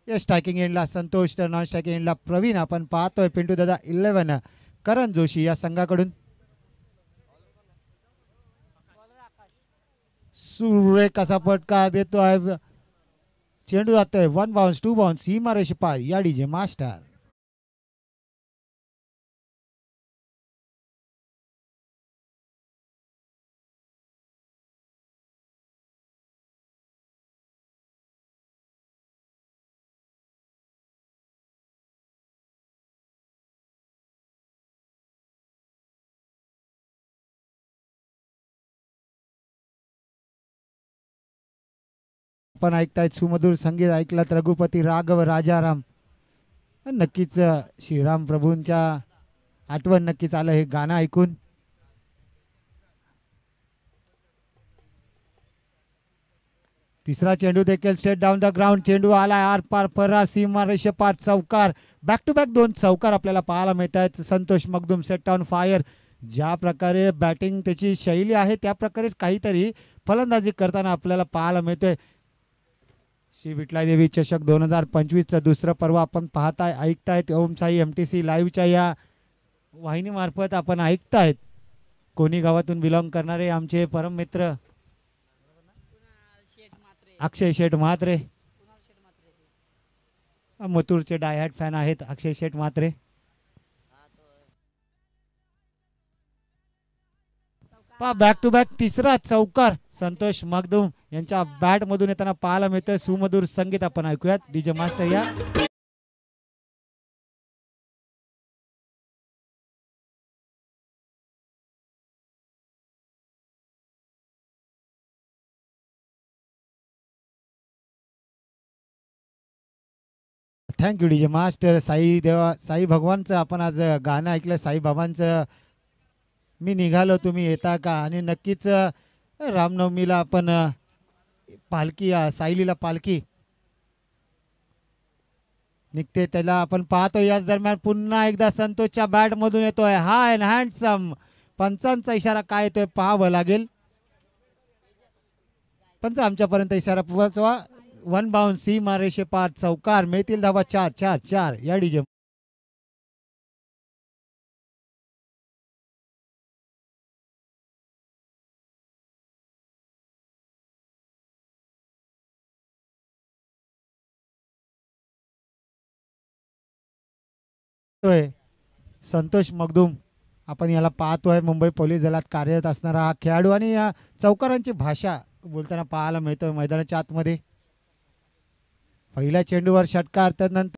या स्ट्रायकिंग एंडला संतोष तर नॉन स्ट्रायकिंग एंडला प्रवीण. आपण पाहतोय पिंटू दादा 11 करण जोशी या संघाकडून. सुरेख असा फटका देतोय. चेंडू जातोय 1 बाउन्स 2 बाउन्स सीमा रेषे पार या डीजे मास्टर. आपण ऐकतायत सुमधुर संगीत ऐकलात रघुपती राघव राजाराम. नक्कीच श्रीराम प्रभूंच्या आठवण नक्कीच आलं हे गाणं ऐकून. तिसरा चेंडू देखील स्ट्रेट डाऊन द ग्राउंड. चेंडू आलाय आर पार फरार सीमा रेषेपार चौकार. बॅक टू बॅक 2 चौकार आपल्याला पाहायला मिळत आहेत. Santosh Magdum set on fire. ज्या प्रकारे बॅटिंग त्याची शैली आहे त्या प्रकारेच काहीतरी फलंदाजी करताना आपल्याला पाहायला मिळतोय. श्री विठ्ठलादेवी चषक 2025चं दुसरं पर्व आपण पाहताय ऐकतायत. ओम साई MTC लाईव्हच्या या वाहिनीमार्फत आपण ऐकतायत. कोणी गावातून बिलॉंग करणारे आमचे परम मित्र अक्षय शेठ म्हात्रे. मथुरचे डायहॅट फॅन आहेत अक्षय शेठ म्हात्रे. बॅक टू बॅक तिसरा चौकार संतोष मगदुम यांच्या बॅट मधून येताना पाहायला मिळतोय. सुमधुर संगीत आपण ऐकूयात डीजे मास्टर या. Thank you DJ master. साई भगवानचं आपण आज गाणं ऐकलं. साई बाबांचं मी निघालो तुम्ही येता का. आणि नक्कीच रामनवमीला आपण पालखी साईलीला पालखी निघते त्याला आपण पाहतो. याच दरम्यान पुन्हा एकदा संतोषच्या बॅट मधून येतोय हाय अँड हँडसम. पंचांचा इशारा काय येतोय पाहावं लागेल. पंच आमच्यापर्यंत इशारा पोहोचवा. 1 बाउन्स सीमा रेषे पार चौकार. मिळतील धावा 4-4-4 या डीजे. संतोष मगदुम आपण याला पाहतोय. मुंबई पोलीस दलात कार्यरत असणारा हा खेळाडू आणि या चौकारांची भाषा बोलताना पाहायला मिळतोय मैदानाच्या आतमध्ये. पहिल्या चेंडूवर षटकार त्यानंतर